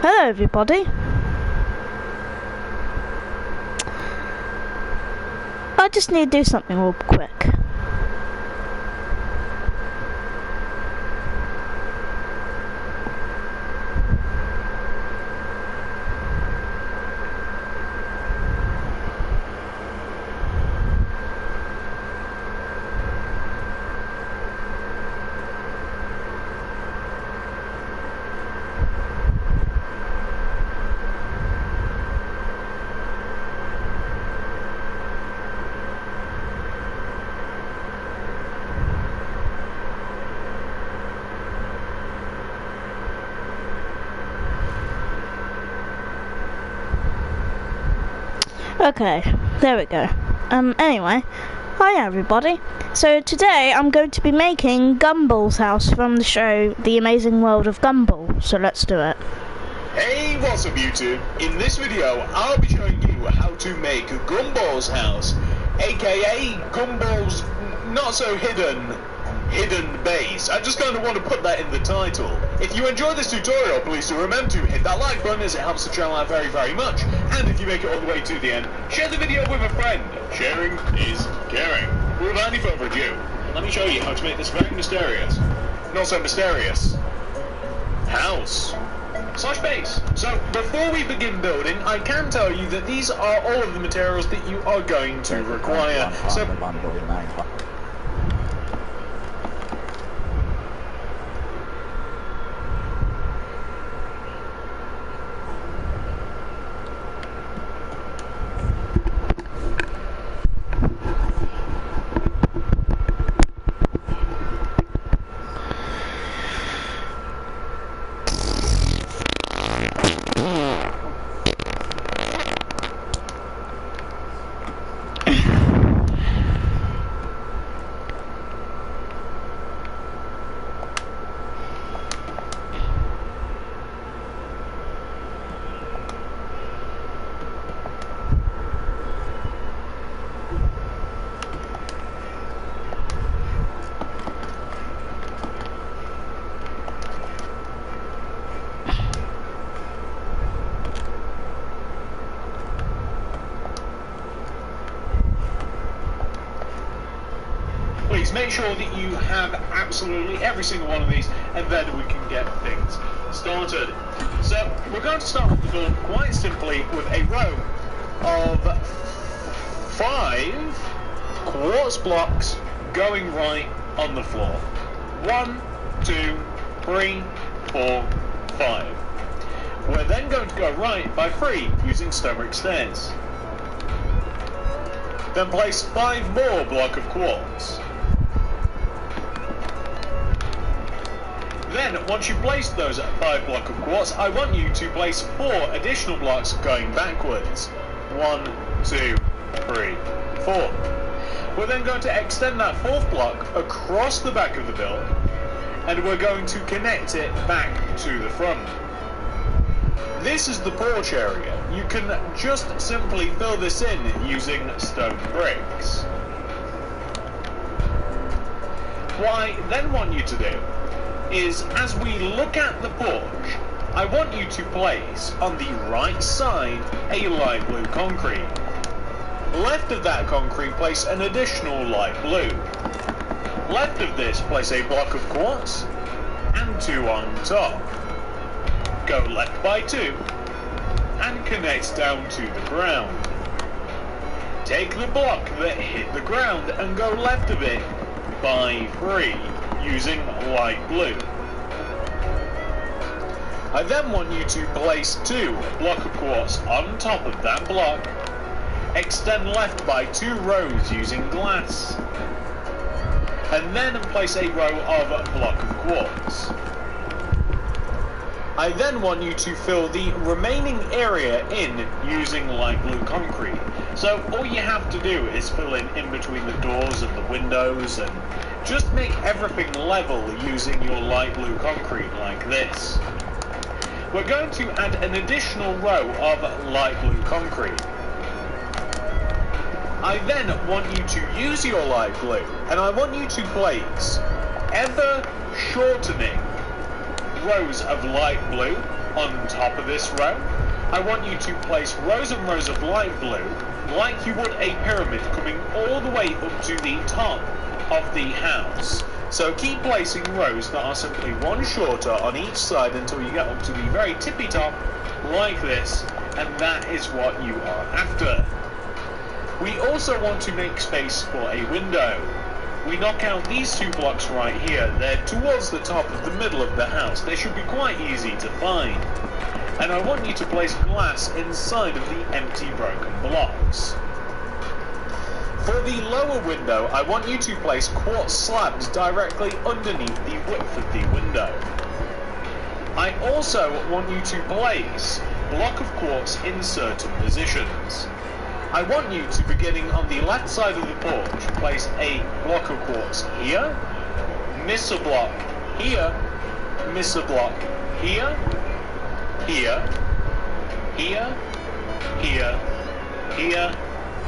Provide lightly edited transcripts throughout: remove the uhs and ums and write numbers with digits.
Hello everybody. I just need to do something real quick. Okay, there we go. Anyway, hi everybody. So today I'm going to be making Gumball's house from the show The Amazing World of Gumball. So let's do it. Hey, what's up YouTube? In this video, I'll be showing you how to make Gumball's house, aka Gumball's not so hidden base. I just kind of want to put that in the title. If you enjoyed this tutorial, please do remember to hit that like button as it helps the channel out very, very much. And if you make it all the way to the end, share the video with a friend. Sharing is caring. Without any further ado, let me show you how to make this very mysterious, not so mysterious, house / base. So before we begin building, I can tell you that these are all of the materials that you are going to require. So please make sure that you have absolutely every single one of these, and then we can get things started. So we're going to start the build quite simply with a row of 5 quartz blocks going right on the floor. 1, 2, 3, 4, 5. We're then going to go right by 3 using stone brick stairs. Then place 5 more block of quartz. Then, once you've placed those 5 block of quartz, I want you to place 4 additional blocks going backwards. 1, 2, 3, 4. We're then going to extend that 4th block across the back of the build, and we're going to connect it back to the front. This is the porch area. You can just simply fill this in using stone bricks. What I then want you to do is, as we look at the porch, I want you to place on the right side a light blue concrete. Left of that concrete, place an additional light blue. Left of this, place a block of quartz and 2 on top. Go left by 2 and connect down to the ground. Take the block that hit the ground and go left of it by 3 using light blue. I then want you to place 2 block of quartz on top of that block. Extend left by 2 rows using glass. And then place a row of block of quartz. I then want you to fill the remaining area in using light blue concrete. So all you have to do is fill in between the doors and the windows, and just make everything level using your light blue concrete like this. We're going to add an additional row of light blue concrete. I then want you to use your light blue, and I want you to place ever shortening rows of light blue on top of this row. I want you to place rows and rows of light blue like you would a pyramid coming all the way up to the top of the house. So keep placing rows that are simply one shorter on each side until you get up to the very tippy top like this, and that is what you are after. We also want to make space for a window. We knock out these two blocks right here. They're towards the top of the middle of the house. They should be quite easy to find. And I want you to place glass inside of the empty broken blocks. For the lower window, I want you to place quartz slabs directly underneath the width of the window. I also want you to place a block of quartz in certain positions. I want you to, beginning on the left side of the porch, place a block of quartz here, miss a block here, miss a block here, here, here, here, here,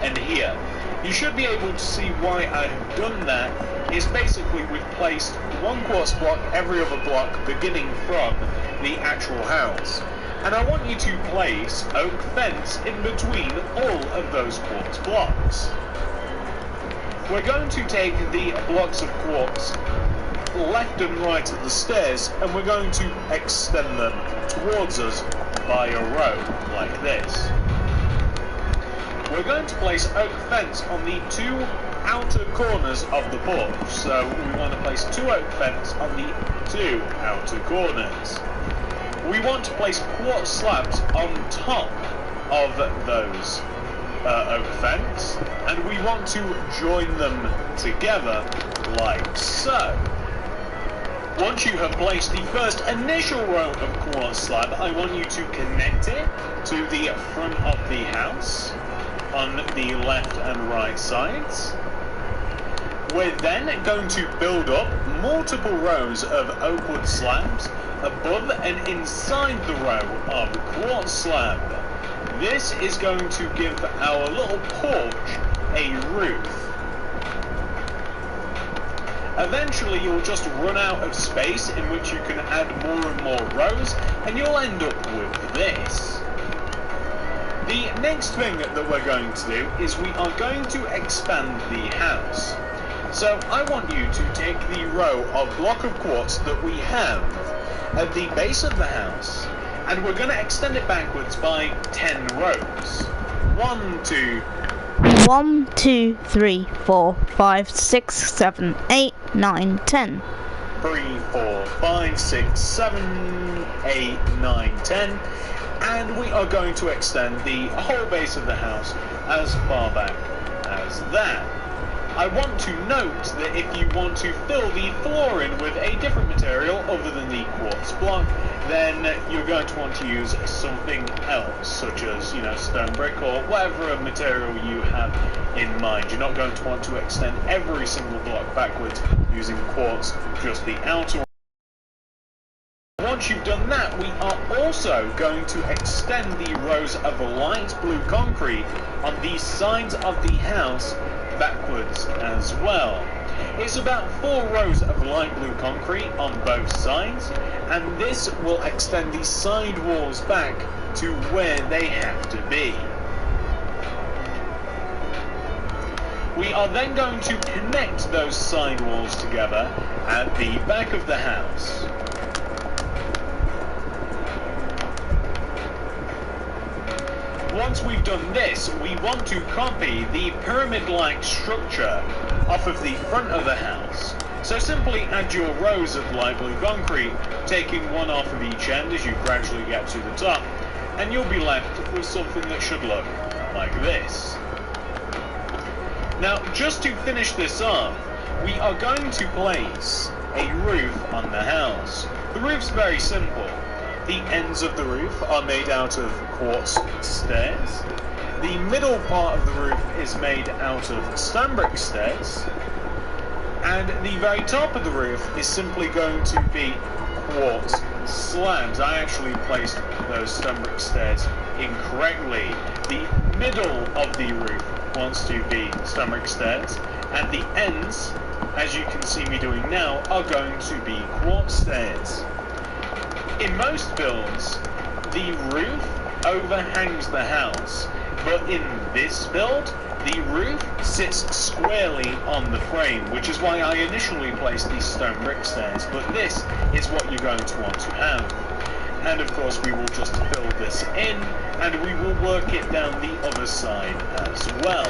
and here. You should be able to see why I have done that. Is basically we've placed one quartz block every other block beginning from the actual house. And I want you to place oak fence in between all of those quartz blocks. We're going to take the blocks of quartz left and right of the stairs, and we're going to extend them towards us by a row like this. We're going to place oak fence on the two outer corners of the porch. So we want to place two oak fence on the two outer corners. We want to place quartz slabs on top of those oak fence, and we want to join them together like so. Once you have placed the first initial row of quartz slab, I want you to connect it to the front of the house on the left and right sides. We're then going to build up multiple rows of oak wood slabs above and inside the row of quartz slab. This is going to give our little porch a roof. Eventually you'll just run out of space in which you can add more and more rows, and you'll end up with this. The next thing that we're going to do is we are going to expand the house. So I want you to take the row of block of quartz that we have at the base of the house, and we're going to extend it backwards by 10 rows. 1, 2, 1, 2, 3, 4, 5, 6, 7, 8, 9, 10. 3, 4, 5, 6, 7, 8, 9, 10. And we are going to extend the whole base of the house as far back as that. I want to note that if you want to fill the floor in with a different material other than the quartz block, then you're going to want to use something else, such as, stone brick or whatever material you have in mind. You're not going to want to extend every single block backwards using quartz, just the outer. Once you've done that, we are also going to extend the rows of light blue concrete on the sides of the house backwards as well. It's about 4 rows of light blue concrete on both sides, and this will extend the side walls back to where they have to be. We are then going to connect those side walls together at the back of the house. Once we've done this, we want to copy the pyramid-like structure off of the front of the house. So simply add your rows of light blue concrete, taking one off of each end as you gradually get to the top, and you'll be left with something that should look like this. Now, just to finish this off, we are going to place a roof on the house. The roof's very simple. The ends of the roof are made out of quartz stairs. The middle part of the roof is made out of stone brick stairs. And the very top of the roof is simply going to be quartz slabs. I actually placed those stone brick stairs incorrectly. The middle of the roof wants to be stone brick stairs, and the ends, as you can see me doing now, are going to be quartz stairs. In most builds, the roof overhangs the house, but in this build, the roof sits squarely on the frame, which is why I initially placed these stone brick stairs, but this is what you're going to want to have. And of course we will just fill this in, and we will work it down the other side as well.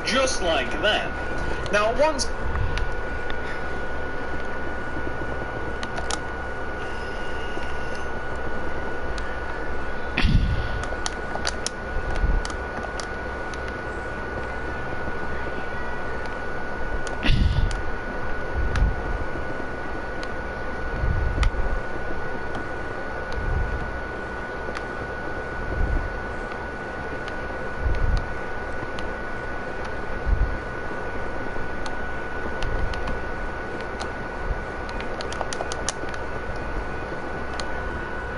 Just like that. Now once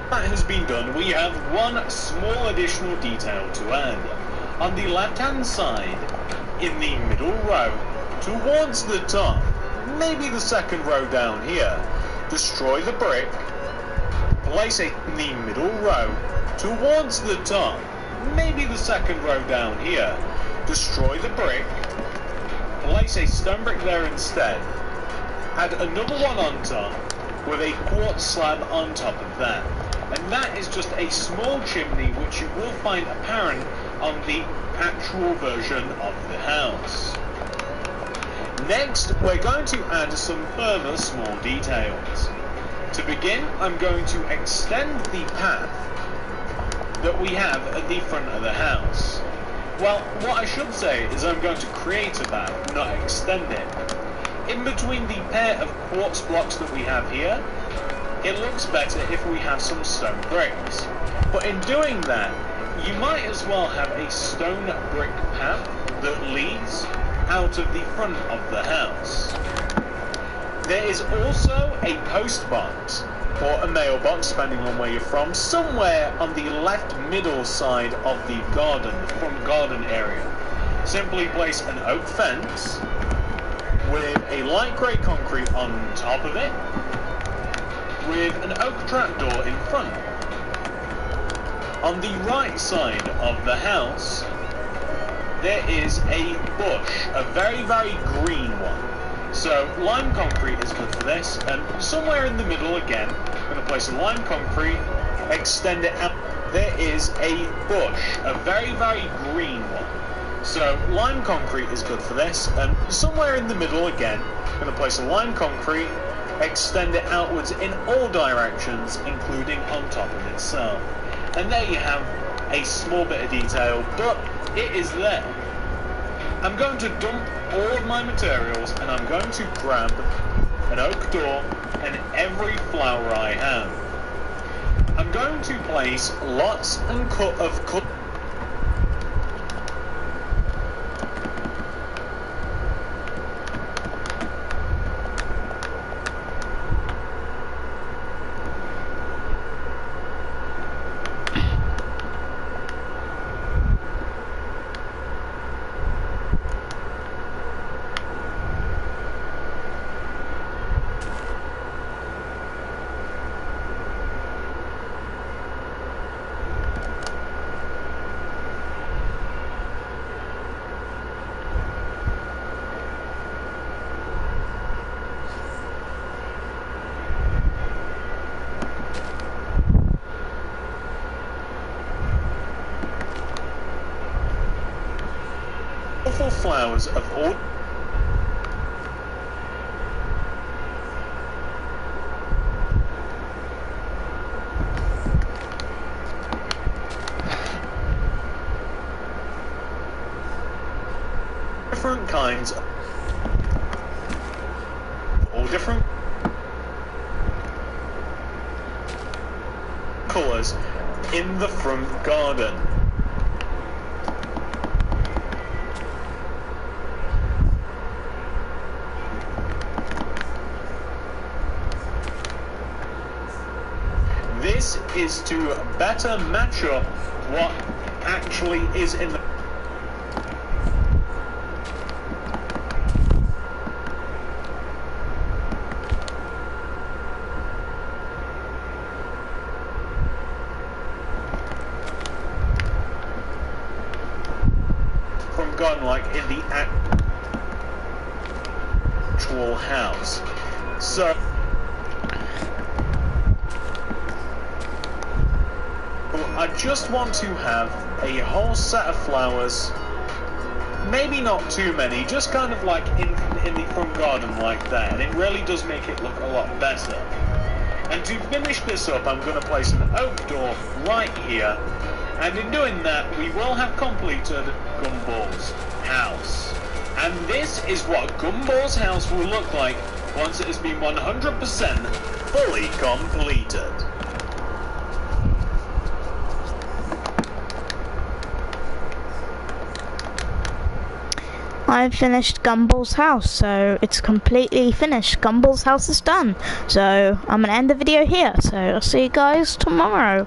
that has been done, we have one small additional detail to add. On the left hand side, in the middle row, towards the top, maybe the second row down here, destroy the brick, place it in the middle row, towards the top, maybe the second row down here, destroy the brick, place a stone brick there instead, add another one on top, with a quartz slab on top of that. And that is just a small chimney which you will find apparent on the actual version of the house. Next, we're going to add some further small details. To begin, I'm going to extend the path that we have at the front of the house. Well, what I should say is I'm going to create a path, not extend it. In between the pair of quartz blocks that we have here, it looks better if we have some stone bricks. But in doing that, you might as well have a stone brick path that leads out of the front of the house. There is also a post box, or a mailbox, depending on where you're from, somewhere on the left middle side of the garden, the front garden area. Simply place an oak fence with a light grey concrete on top of it, with an oak trapdoor in front. On the right side of the house, there is a bush, a very, very green one. So lime concrete is good for this, and somewhere in the middle again, I'm going to place a lime concrete, extend it out. There is a bush, a very, very green one. So lime concrete is good for this, and somewhere in the middle again, I'm going to place a lime concrete, extend it outwards in all directions, including on top of itself. And there you have a small bit of detail, but it is there. I'm going to dump all of my materials, and I'm going to grab an oak door and every flower I have. I'm going to place lots and of flowers of all different kinds, all different colours in the front garden. This is to better match up what actually is in the from gone like in the actual house. So I just want to have a whole set of flowers, maybe not too many, just kind of like in the front garden like that, and it really does make it look a lot better. And to finish this up, I'm going to place an oak door right here, and in doing that we will have completed Gumball's house. And this is what Gumball's house will look like once it has been 100% fully completed. I've finished Gumball's house, so it's completely finished. Gumball's house is done. So I'm going to end the video here, so I'll see you guys tomorrow.